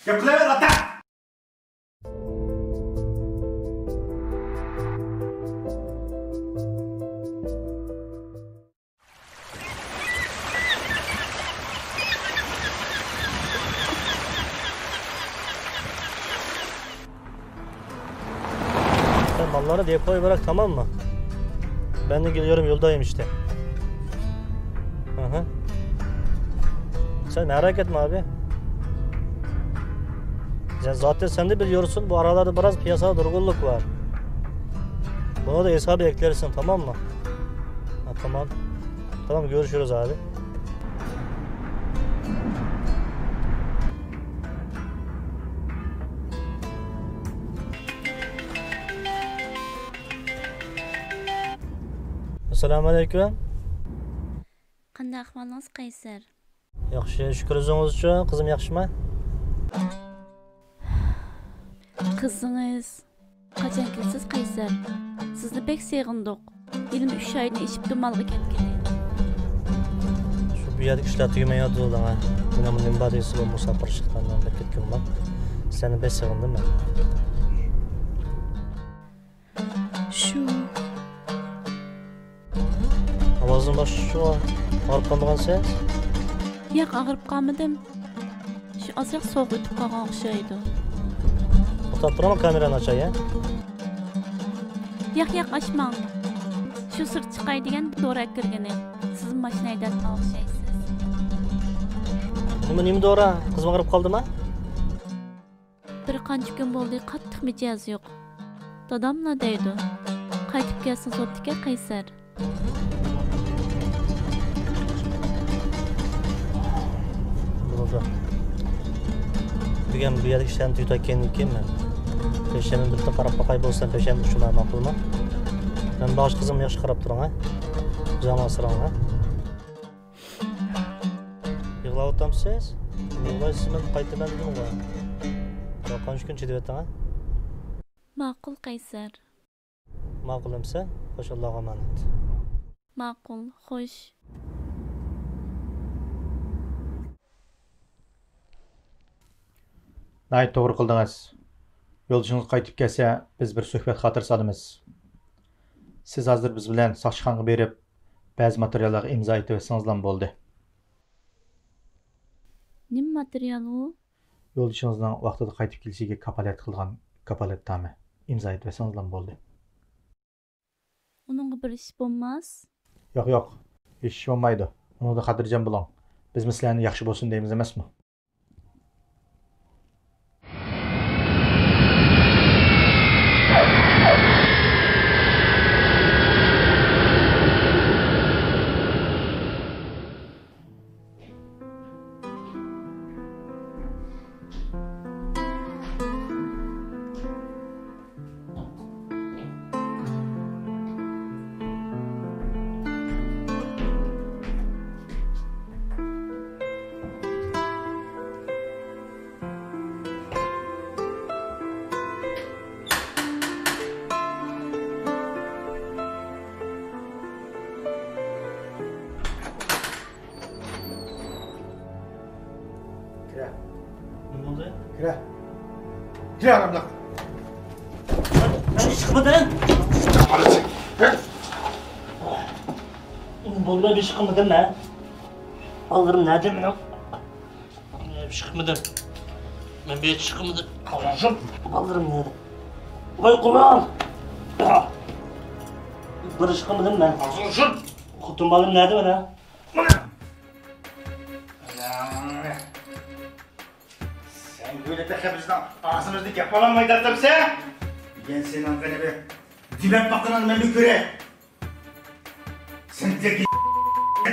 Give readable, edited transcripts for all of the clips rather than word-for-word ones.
Gap qilaver ota. Sen malları depoya bırak, tamam mı? Ben de geliyorum, yoldayım işte. Hı. Sen merak etme abi. Zaten sen de biliyorsun, bu aralarda biraz piyasada durgunluk var. Buna da hesabı eklersin, tamam mı? Ha, tamam. Tamam, görüşürüz abi. Assalomu alaykum. Qanday ahvolingiz, Qaysar? Yaxshi, shukr, o'zingizchi, qizim yaxshimi? Qizingiz qachon kelsiz, Qaysar? Sizni bek seg'indik. Ilm 3 oyni ishib dumalga ketgan. Shu bu yerda ishlar tugamayapti ha. Mana bu nima deysiz, bu musafir chiqqandan beri ketganman. Seni bek sig'indim men. Shu Ovozing boshqa og'rib qolmagan sen? yo'q, og'rib qolmadim. Shu ozroq sovuq o'tib qolgan o'xshaydi. O'tab turaman, kamerani ochay, ha? Yo'q, ochmang. Shu sirt chiqay degan dora kirgan. Siz mashina haydab o'xshaysiz. Nima dora? Qizim og'rib qoldimi? Bir qancha kun bo'ldi, qattiq mijoz yo'q. Dadamla deydi. Qaytib kelsin zotga, Qaysar. Bugun bu yerda ishlarni tugatgandan keyin men peshanani bitta qarab boqay bo'lsam, peshanani shunday ma'qulmi? Men bosh qizimni yaxshi qarab turing, ha? Jamol siring, ha? Yig'lab o'tamsiz? Yig'laysizmi? Qaytaman dedim-ku. Qancha kun chidayoting, ha? Ma'qul, Qaysar. Ma'qulimsa, xo'sh, Allohga omonat. Ma'qul, xo'sh. Nay, to'g'ri qildingiz. Yo'ldoshingiz qaytib kelsa, biz bir suhbat xotir solamiz. Siz hozir biz bilan soqchixonaga berib, ba'zi materiallarga imzo etib etsangiz bo'ldi. Nima material u? Yo'ldishingizning vaqtida qaytib kelishiga kapolat qilgan kapolatnoma imzo etib etsangiz bo'ldi. Uningga bir ish bo'lmas. Yo'q, ish bo'lmaydi. Uni da xotirjam bo'ling. Biz sizlarni yaxshi bo'lsin deymiz emasmi? Nima bo'ldi? Kira aramlaq. Chiqmadan. Bo'ldi, bir chiqmadan ha. Alırım nerede mi lan? Çıkmadım. Ben bir çıkmadım. Allah'ım. Alırım nerede? Vay kulağım. Bir çıkmadım ben. Allah'ım. Kutum balım nerede bana? Sen böyle de bizden ağzımızda yapalamaydı adam sen. Ben senin hakkını bir dibet bakınan ben bir göre. Sen de git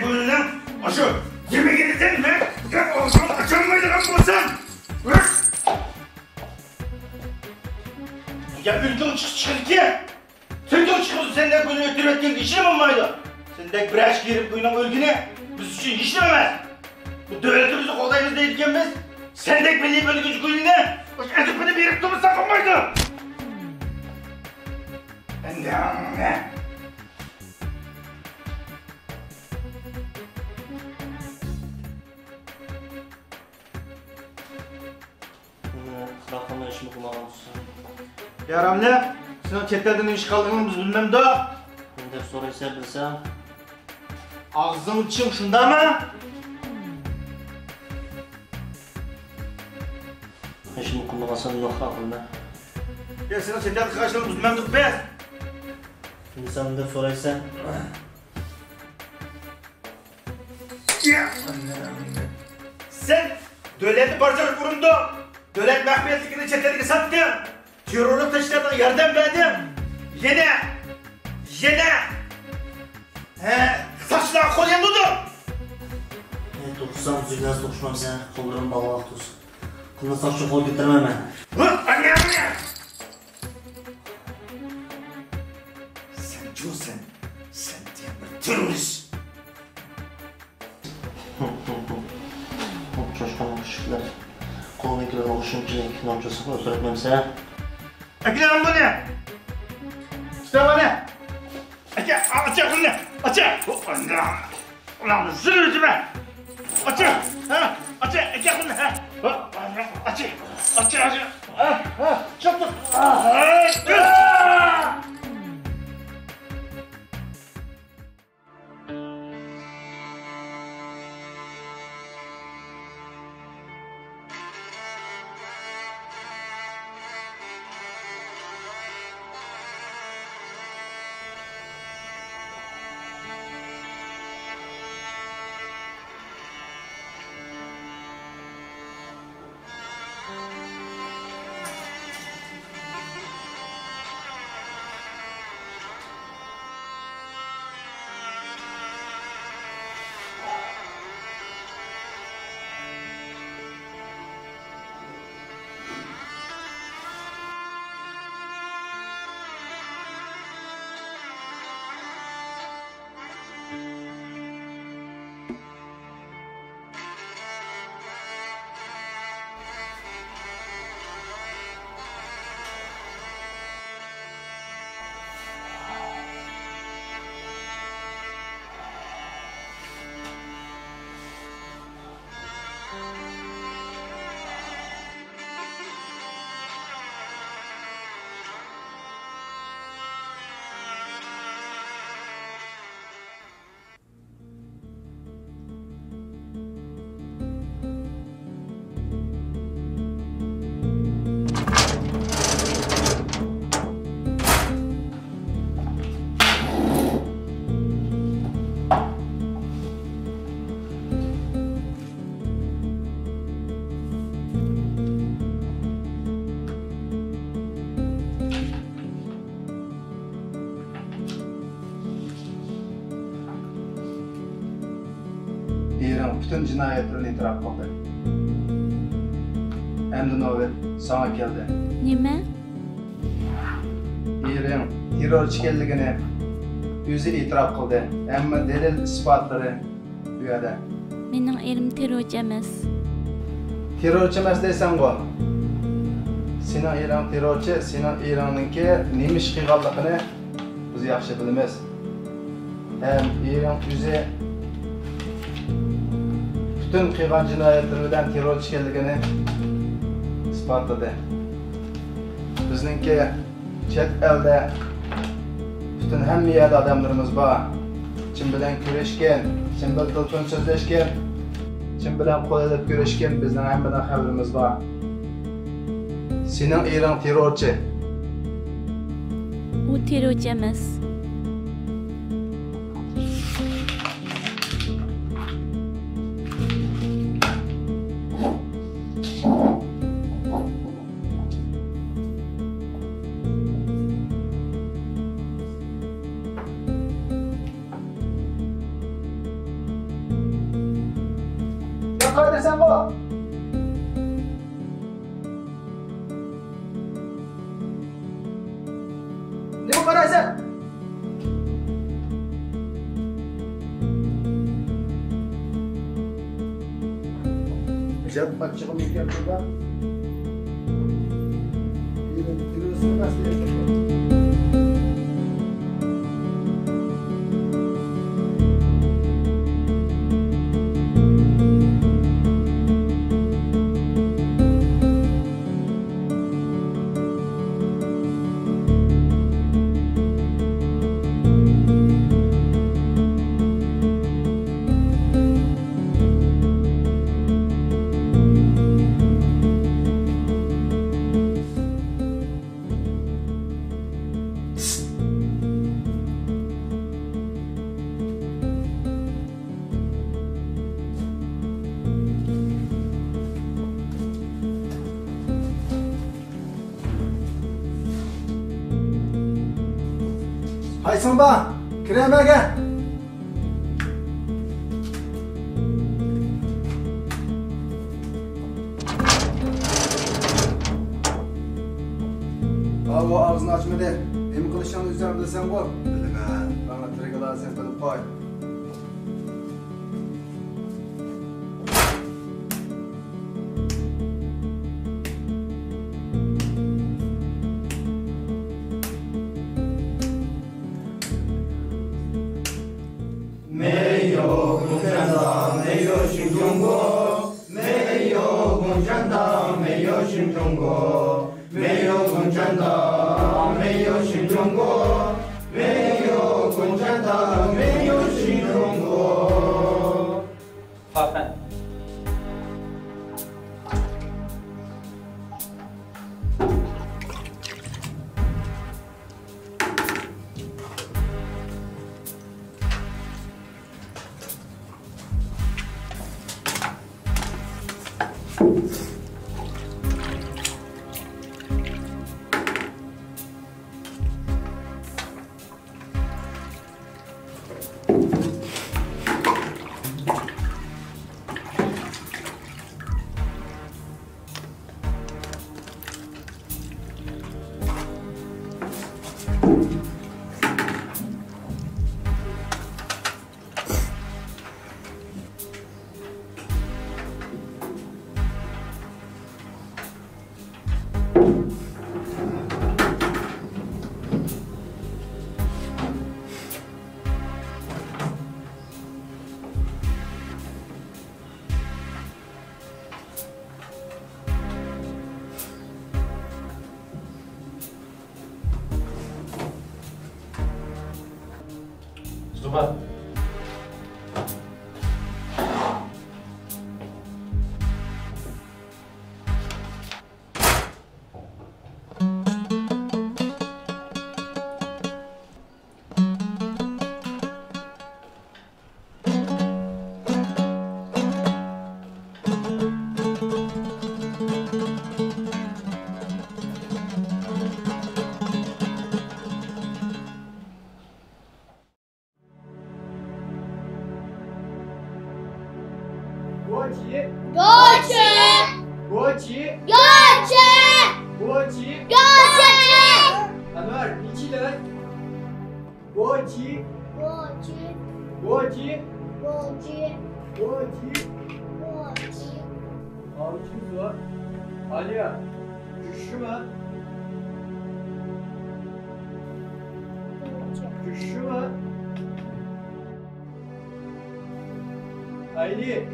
böyle lan. Aşı. Yemek yedin mi? Ya olsun açılmaydı lan bu sen. Ya ülkün çıkır ki. Türk'ün çıkıyorsun senden bunu ötürmetken işin mi olmaydı? Senden bir aşk girip kuyunan ülküne biz için işlememez. Bu devletimizi kolayımızda edilken biz sendek belli böyle gücü kuyununa edip beni bir yere tutmuş sakınmaydı. Ben de anne. Bırakma işimi kullanamazsın. Ya Ramli, senin chetlerden iş kaldığını biz bilmem da. Şimdi soruysa bilsem. Ağzın için şunda mı? İşimi kullanmasam yok aklımda. Ya senin chetlerden karşılığını biz bilmem de be. Şimdi sen de soruysa. Ya. Sen devleti parçalık vurundu. Devlet mahfiyetlikini chetlerine sattın. Terörlü taşlardan yardım verdin. Yine. Saçlar kol yanıldı. Dokursam zülgaz dokuşmam sen. Kollarım bağlak olsun. Kılına saçlı kol getirmem ben. Anne. Sen diyorsun. Sen diye bir terörist. Çoşkanın kışıklar. Koluna giren okuşun ki namcası öldürtmemse. Ekrem bu ne? Kitaba ne? Açı bunu ne? Açı! Ulan zırhıcı be! Açı! Açı! Ekrem bu ne? Açı! Çabuk! Bütün cinayetlerini itiraf qildi. Endi navbat sana keldi. Nima? Ering terrorchi ekanligini o'zi e'tirof qildi. Ammo dalil isbotlari bu yerda. Mening erim terrorchi emas. Terrorchi emas deysan-ku. Sening erang terrorchi, sening eringninki nima ish qilganligini biz yaxshi bilamiz. Ham erang o'zi bütün qilgan jinoyatlari bilan terrorchi ekanligini isbotladi. Bizninki chet elda bütün hamma yerda odamlarimiz bor. Kim bilan ko'rishgan, kim bilan telefon so'zlashgan, kim bilan qo'l olib ko'rishgan, bizning hammadan xabarimiz bor. Sening erang terrorchi. U terrorchi emas. Qo'y desam bu. Nima qaraysan? Ijod patchig'im ekan burada. Yurusini bastırayım. Qaysin ba? Kiremaga. Avo ağzını açmadı. Nima qilishini o'zing bilasan ku. Bilaman. Bana tiriklar sen bilib qo'y. Hakan. Zuba. Aliya, Cüşşüme. Cüşşüme. Ayli,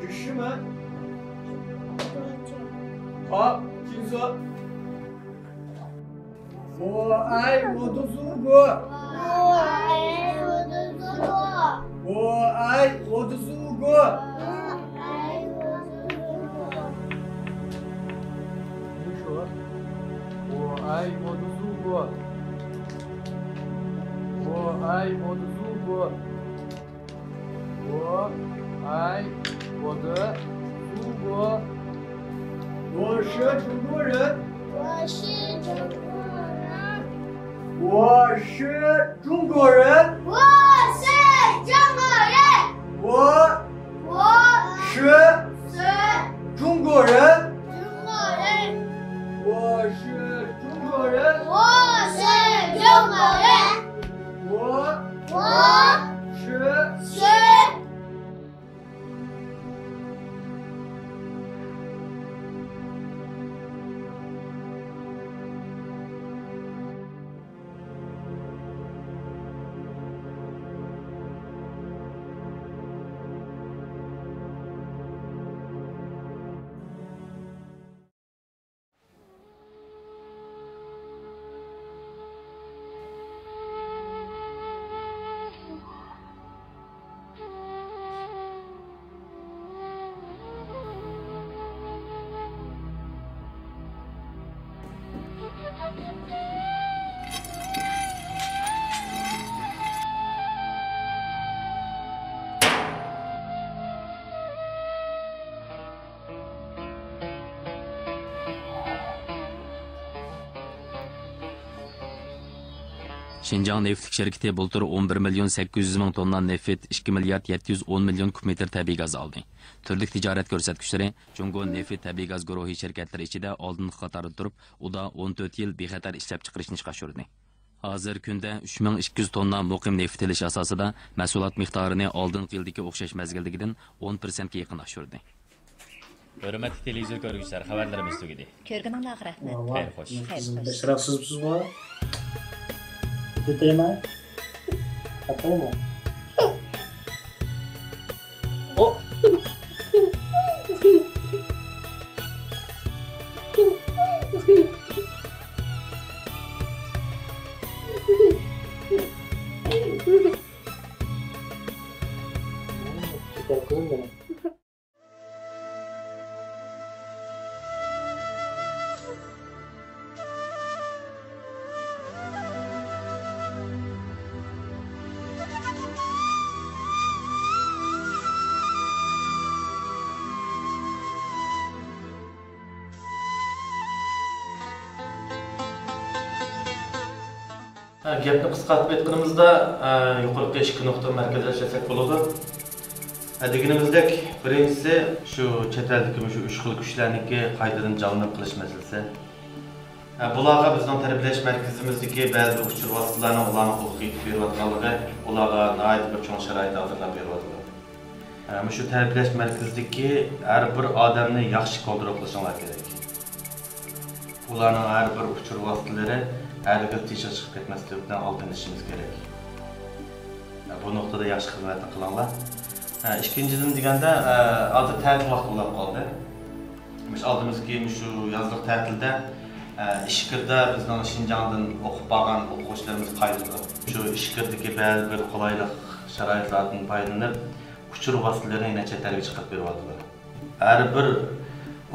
Cüşşüme. Ha, kimso? O ay moduzugu. O ay moduzugu. Ai moduzugo. O ai moduzugo. O ai moduzugo. 我是中国人。我是中国人。我是中国人。我是中国人。Şinjan Neftlik şirketi bultur 11 milyon 800 ming tonna neft, 2 milyard 710 milyon kubmetr tabiiy gaz aldı. Türlük ticaret ko'rsatkichleri Jungo neft tabiiy gaz guruhi şirketleri ichida oldingi qatorda turib, uda 14 yil bexatar ishlab chiqarishni chiqarishdi. Hozir kunda 3200 tonna muqim neft ilish asosida mahsulot miqdorini oldingi yildagi o'xshash mazgildagidan 10% ga yaqin oshirdi. Hürmetli televizyon görgüçler, haberlerimiz tugidi. Ko'rganingizga rahmat. Xayr xo'sh. Beşraksızsınız bu. Detayma. Atayma. O. Süper kızım benim. Gapni qisqartib aytganimizda yuqorida ikki nuqta markazlashasak bo'ladi. Deganimizdek, birinchisi shu chet eldagi shu uch xil kuchlarniki qaytadan jonlanib qilish masalasi. Bularga bizning tarbiyalash markazimizdagi ba'zi uçur vositalarni ularni o'qitib berayotganligi, ularga nihoyat bir cho'ng sharoit hozirlab beryapti. Shu tarbiyalash markazidagi har bir odamni yaxshi kontrol qilishinglar kerak. Ularning har bir uçur vositalari her bir tişe çıkıp ketmeslikten altın işimiz gerek. Bu noktada yaxshi xizmatni qilinglar. İkinciden deganda hozir ta'til vaqti bo'lib qoldi. Biz oldimizki shu yozlik ta'tilda ishkirda bizning Şinjandan o'qib borgan o'quvchilarimiz qaytdi. Shu ishkirdagi ba'zi bir qulaylik sharoitlardan foydalanib, uçur vositalarini chet elga chiqarib beryaptilar. Har bir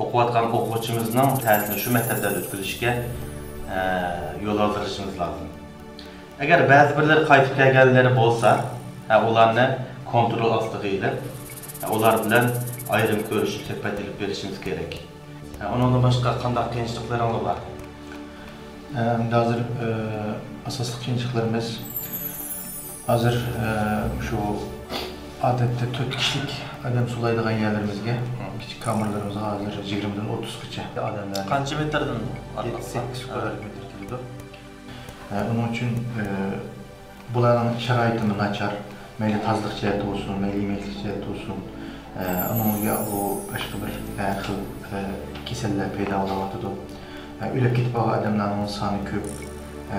o'qiyotgan o'quvchimizning ta'tilni shu maktabda o'tkazishga yol hazırlaşmamız lazım. Eğer bazı birler qaytib kelganlari bo'lsa, ularni kontrol ostida ular bilan ayrim ko'rishib suhbat ilib berishimiz kerak. Ondan boshqa qanday qiyinchiliklarimiz bor? Hozir asosli qiyinchiliklarimiz hozir shu odatda 4 kishilik odam sulaydigan yerlarimizga kichik kamerlarimiz hozir 20 dan 30 gacha odamlar. Qancha metrdan? 7-8 kvadrat metr keladi. Onun uchun bularning sharoiti nachar, mayli tozlik jihati bo'lsin, mayli yemeklik jihati bo'lsin, onunga bu boshqa bir xil kasallar paydo bo'lyapti. O'lib ketib qolgan odamlarning soni ko'p.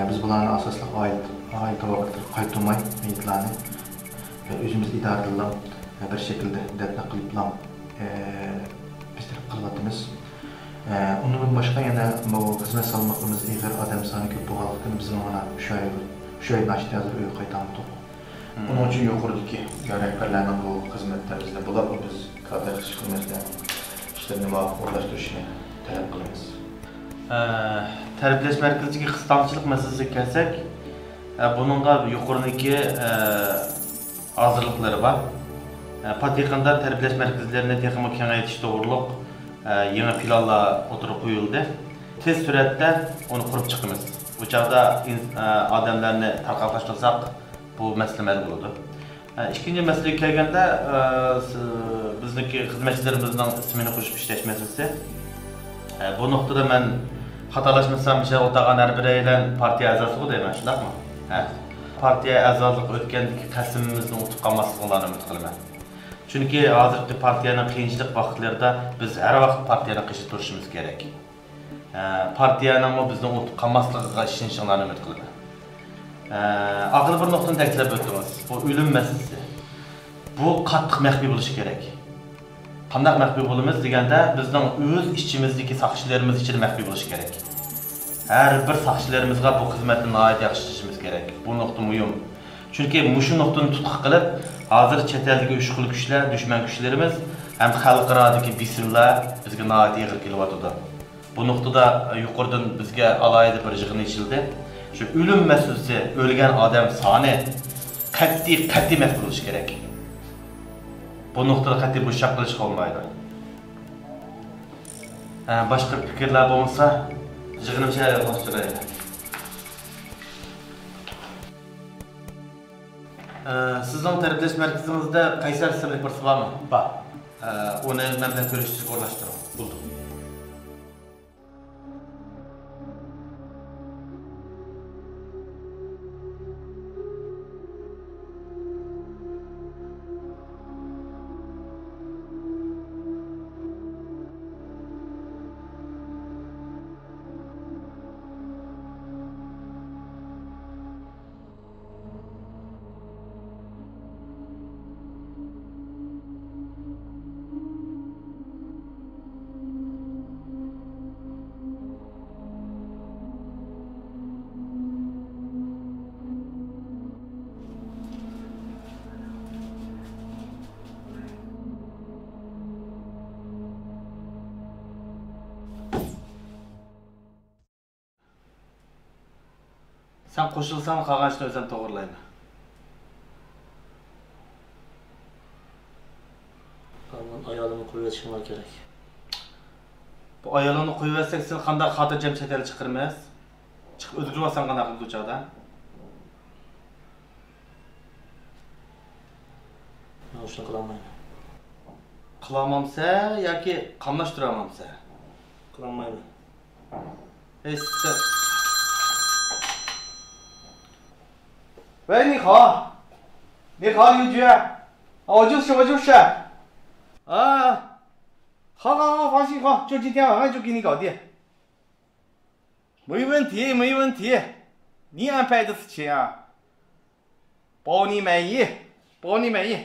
Biz bularni asosli oila vaqtida qaytarmay mayitlarni o'zimiz idora qilib bir shaklda dafn qilib bizlar qilyapmiz. Ondan başqa yana bu xizmat salmoqimiz eğer adam soni ko'p bo'lganligidan biz mana shu oy nashti hozir uy qaytardik. Onun uchun yuqoridagi rahbarlarning bu xizmatlarimizda bular biz kadr xizmatlar ishlarini o'rlashtirishni talab qilamiz. Tarbiyalash markaziga qistamchilik masalasiga kelsak, buningga yuqoridagi hazırlıkları var. Patikanda tarbiyalash markazlarini texnik kengaytish to'g'riliq yeni planlar o'tirib qo'yildi. Tez suratda uni qurib chiqamiz. Bu chog'da odamlarni tarqatishtirsak, bu masalalar bo'ladi. Ikkinchi masalaga kelganda bizniki xizmatchilarimizning ismini qo'shib ishlash masalasi. Bu nuqtada men xatolashmasam, o'tag'an har biraylar partiya a'zosi deyman, shundaqmi? Partiya a'zolik o'tgandagi qasamimizni unutib qolmasligini umid qilaman. Chunki hozirgi partiyaning qiyinchilik vaqtlarida biz har vaqt partiyani qishib turishimiz kerak. Partiyaning bizni unutib qolmasligiga ishonishinglarni umid qilaman. Og'ir bir nuqtani ta'kidlab o'tdingiz. Bu o'lim masalasi. Bu qattiq maxfiy bo'lishi kerak. Qanday maxfiy bo'lamiz deganda bizning o'z ichimizdagi saqchilarimiz ichida maxfiy bo'lishi kerak. Her bir saqchilarimizga bu xizmatni nihoyat yaxshi qilishimiz kerak. Bu nuqta muhim. Chunki mushu nuqtani tutqiq qilib, hozir chet eldagi uch xil kuchlar, dushman kuchlarimiz ham xalqarodagi bisimlar bizga nihoyat og'ir kelyapti. Bu nuqtada yuqoridan bizga alohida bir yig'in ochildi. Shu o'lim masalasi, o'lgan odam soni qat'iy mas'ul bo'lishi kerak. Bu nuqtada qat'iy bo'shaq qilish qolmaydi. Boshqa fikrlar bo'lmasa, yig'inimcha boshlaylik. Sizning tarbiyalash markazingizda qaysar sirlik birsi bormi? Bor. Uni men bilan ko'rishishga o'rnashtiring. Bo'ldi. Sen qo'shilsan, qog'ozni o'zim to'g'rilayman. Aman ayolimni qo'yib yetishim kerak. Bu ayolini qo'yib bersak, sen qanday xotirjam chetga chiqirmas? Chiqib o'tirib olsan qanaqa qilib o'chaqda? Men shuni qilolmayman. Qilolmamsa yoki qamlashtiramamsa? Qilolmayman. Sen 喂，你好，你好，刘局，我就是，啊，好，放心好，就今天晚上就给你搞定，没问题，你安排的事情啊，包你满意，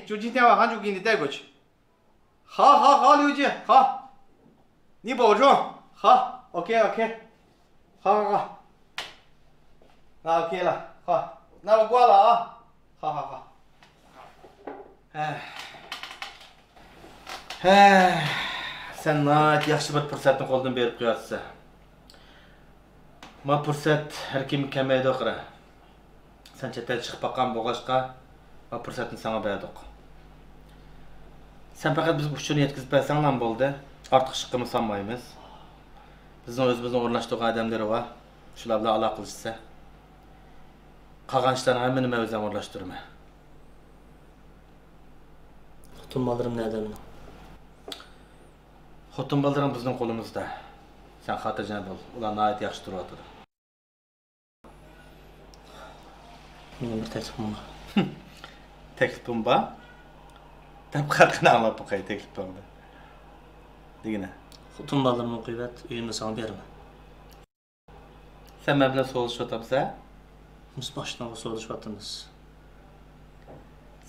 就今天晚上就给你带过去，好，刘局，好，你保重，好 ，OK，好，那 OK 了，好。那我挂了啊，好。Sen nəhayət yaxşı bir fürsətni qoldan berib qoyasın. Bu fürsət hər kimi kəməydi oxura. Sen çətə çıxıb baxan boğaşqa bu fürsətni sana verdik. Sen faqat biz uchun yetkizib bersən bo'ldi. Artıq şıqqımı sanmaymiz. Bizning o'zimizning o'rnashtirgan odamlar var. Shular bilan aloqa qilishsa. Qag'anchlarni hammani men o'zim o'rnashtiraman. Xotin bolalarım nerede benim? Xotin bolalarım bizning qo'limizda. Sen xotirjam bo'l. Ular nihoyat yaxshi turadi. Mening bir taklifim bor. Taklifim bor? Diqqatini anglab boqay taklifimni. Degina. Xotin bolalarımni qo'yib et, uyimni sana beraman. Sen men bilan so'zlashyapsan? Biz başdan so'zlashyapmiz.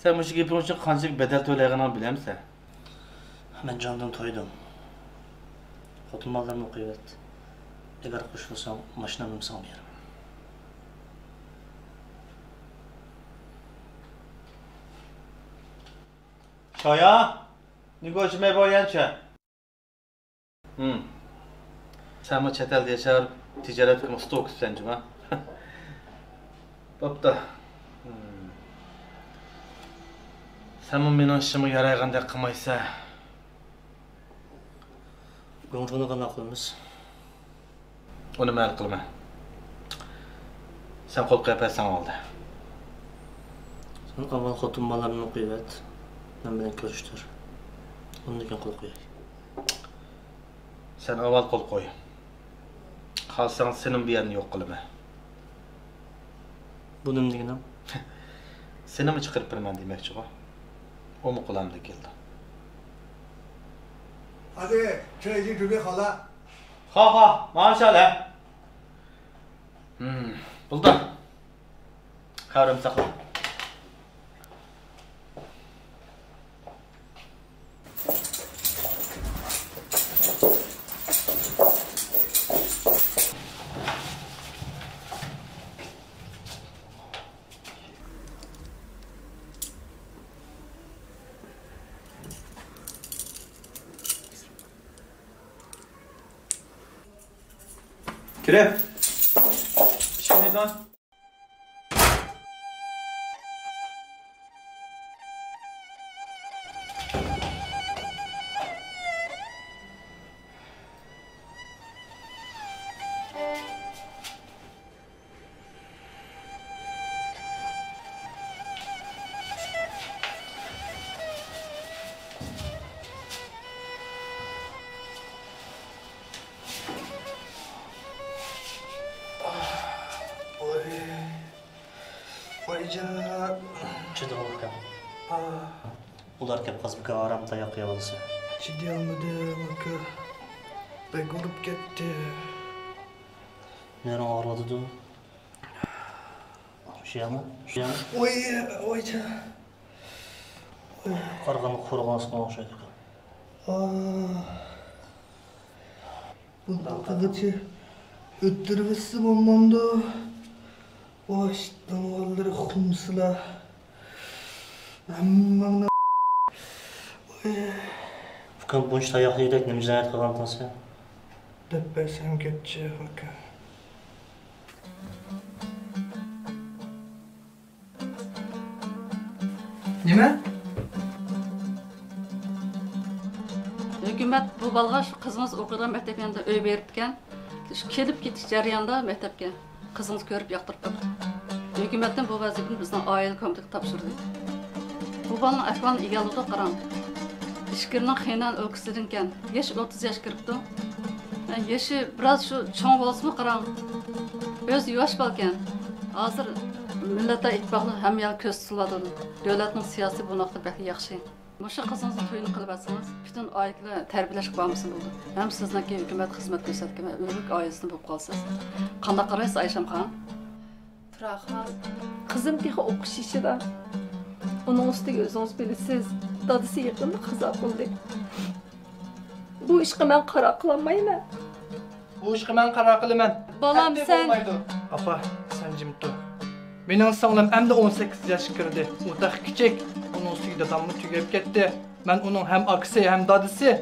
Sen bu gaping uchun qancha bedel to'layotganingni bilamsan? Men jondan to'ydim. Xotin bolalarımni qo'yib et. Agar qo'shilsam, mashinamni sana beraman. Shoya, nega o'chmay borgancha? Sen bu chet elda yashar, tijorat qilib stoksan juma. Bo'pti. Sen bu mening ishimga yaraygandek qilmaysa, Go'ng'ini qanday qilamiz? uni mayl qilma. Sen qo'l qo'yapsan oldi. Sen avval xotin bolalarni qo'yib et. Men bilan ko'rishtir. Undan keyin qo'l qo'yay. Sen avval qo'l qo'y. Qalsang sening bu yerni yo'q qilaman. Bu nima degani? Seni mi chiqarib beraman demoqchi-ku? O mu qo'limda keldi? Hadi, çay için准备好了。 Ha, maşallah. Buldu. Kavram sakla. Kirep. Şimdi lan. Oycan. Çıdı olkan. Ular kep kızbıka aram tayak yavalысы. Çidi almadım aka. Bek olup gitti. Neren ağırladı da? Şey ama? Oycan. Qarğanı qorğanısına oxşaydı. Bundan kılıcı öttürmesi olmamdı. O işten valları kumsula. Ammağına Fıkan bunç tayak yedek ne müzayet qılğan tansı? Depesem geçecek aka. Nime? Hükümet bu balga kızınız okuduğu mektep yanında öy veripken, kelip ketiş jarayonida mektepke kızınız görüp yaqtırıp Hükümetten bu vazifeni bizden aile komiteti tapşırdı. Bu balın ahvalini egaluda qaram. İşkirinin xeynan öküsüdünken, yaş 30 yaş kiripti. Yaşı biraz şu çoğ bolsunmu qaram. Öz yuvaş balken, hazır milletler ittifaqlı hem yal köz tutuladı. Devletin siyasi bu nokta belki yaxşı. Muşa kızınızın toyunu qilib atsanız, bütün aileler terbiyeleşik bağımsın buldu. Hem sizniki hükümet hizmet gösterdik ve örgük ailesini bulup qalsız. Qanda qaraysiz Ayşem xan? Turaqan, kızım ki okuş işida. Onun üstüge özünüz bilisiz, dadısı yıqında qaza qıldı. Bu işqi ben qara qılamayman. Bu işqi ben qara qılaman. Balam sen... Apa, sen jimtu. Mening singlim endi 18 yoshga kirdi. U da kichik. Onun üstüge dadamni tugab ketdi. Men uning hem akisi hem dadısı.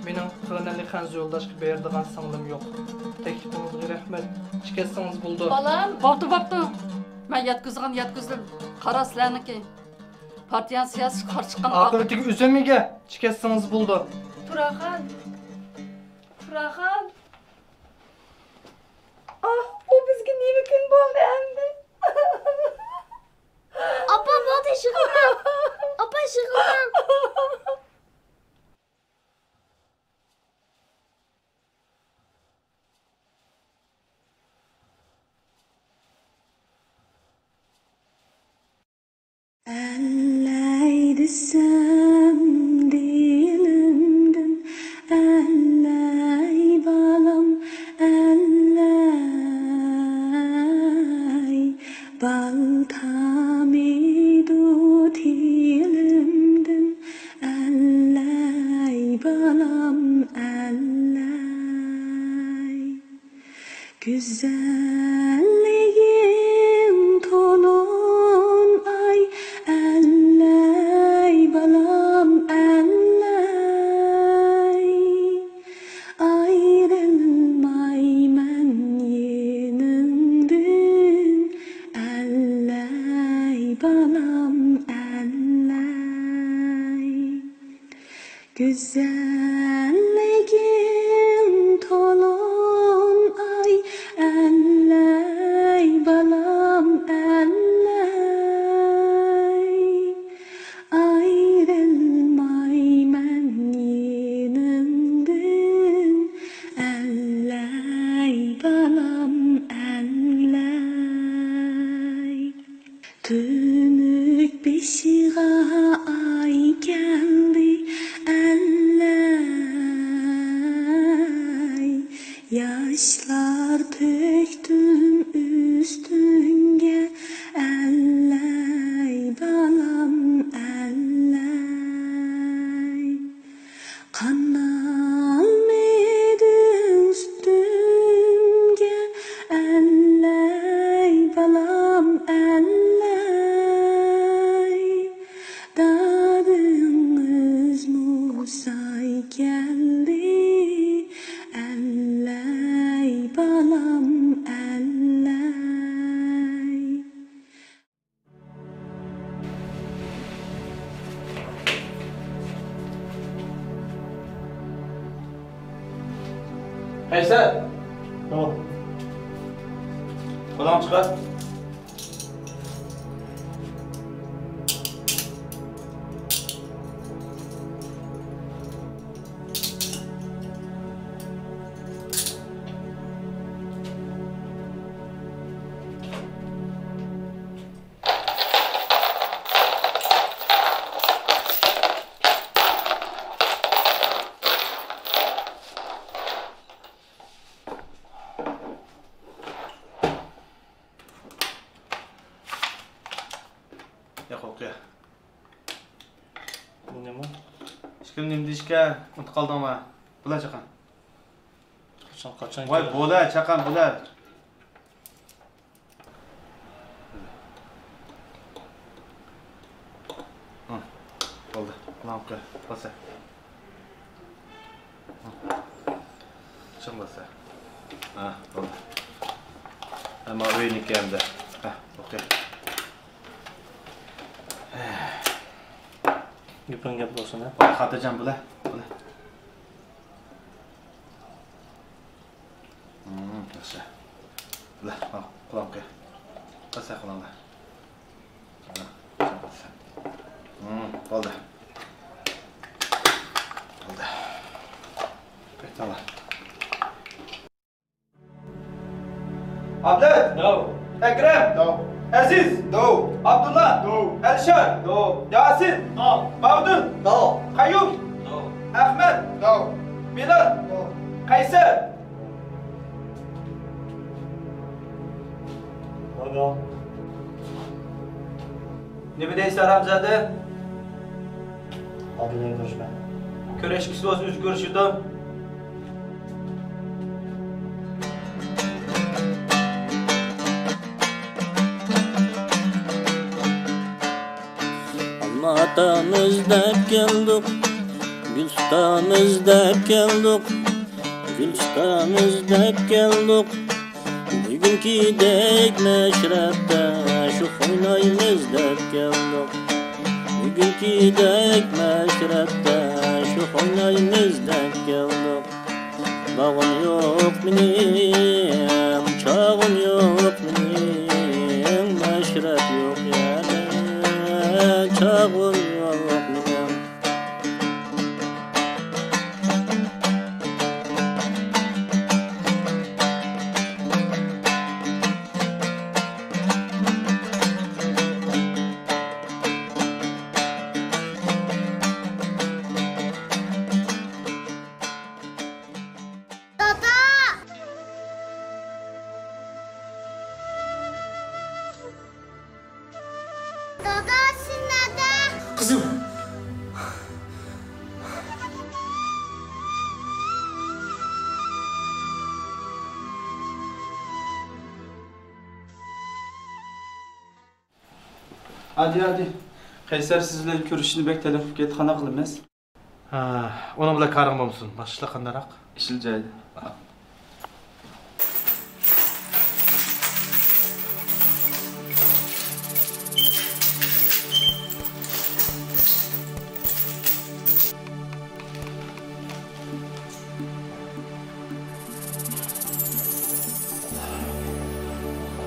Mening qilganlik xanz yo'ldashga beradigan singlim yo'q. Teklifingizga rahmat. Chikatsangiz bo'ldi. Balam, Vaqti. Men yatkızdım. Qara sizlarniki. Partiyan siyasi qarshi chiqqan Oqibatga o'zimiga chikatsangiz bo'ldi. Turaqan. Ah, bu bizga nima kun bo'ldi endi? Apa, bo'ldi shug'ullan. Apa, shug'ullan. Elley desem dilimden, elley balam, elley baltamidu dilimden, elley balam, elley güzelliğin tolun ay. Elley balam elley ayrılmayman yenimden elley balam elley güzelliğin tolun ay elley balam elley ayrılmayman yenimden elley balam elley tümük beşiğe ay geldi elley yaşlar töktüm üstünge elley balam elley kanal medin üstünge elley balam elley dadınız Musa'y geldi elley balam elley Aysel, Ne oldu? kulağını çıkar. kim nima deyishgan? Unutib qoldingmi? Bular chaqan. Qachon. Voy, bo'lar, chaqan bo'lar. Bo'ldi. Lampa basa. Chim basa. Ha, bo'ldi. Ama o'yiniki hamda. Ha, okey. Gaping gap bo'lsin, ha. Xotirjam bo'la. Yaxshi. Bo'la, quloqqa. Basa quloqqa. Bo'ldi. Tamam. Abdul. No. Ekrem. No. Aziz. No. Abdullah. No. Elşar. No. Yasin. No. Mavdud. No. Kayyum. No. Ahmet. No. Bilal. No. Kayser. No. Nima deysiz Ramzada? Oldindan ko'rishma. Kurashkisi o'z o'zgarishida. Olmatamizda keldik, Gülstanımızda keldik, Gülstanımızda keldik. Bugünkü dek meşrepte şu oynayımızda keldik. Bugünkü dek meşrepte şu oynayımızda geldik. Bağım yok benim, çağım yok benim, meşrep yok yani, çağım yok benim. Kızım. Hadi. Kayser sizle görüşünü bekleyelim. Get kana kılımız. Ha, onun bilan karın bo'lsin. Boshqa qandaroq? İşil joyda.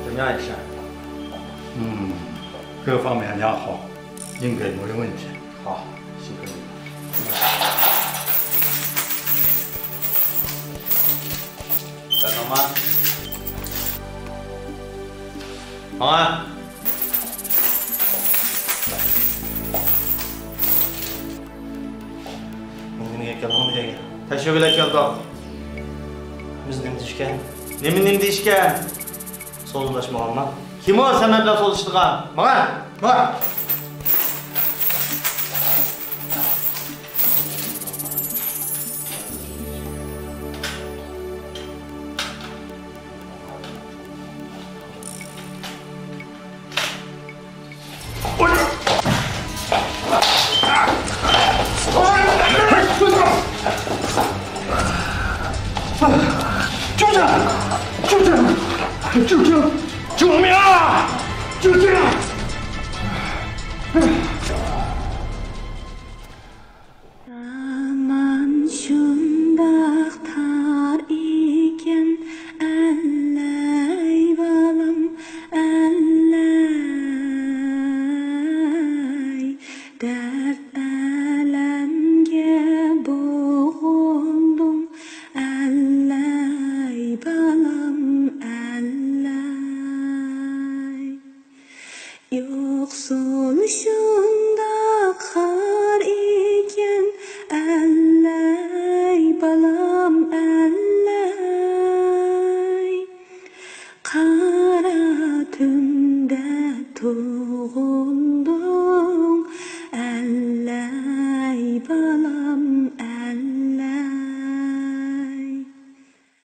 怎样一下？各方面良好，应该没有问题。好，谢谢你。小张吗？保安。Nimaga keldim degan? Tashlab keldik. Biz nima deyishgan? Nima deyishgan? So'zlashmoqman. Kim o sen bilan so'zlashtirgan? Mana.救命啊！救命！ Aman şundaq tar iken elley balam elley dert elemge boğuldum elley balam elley yoksul şundaq har iken elley balam elley kara tünde tur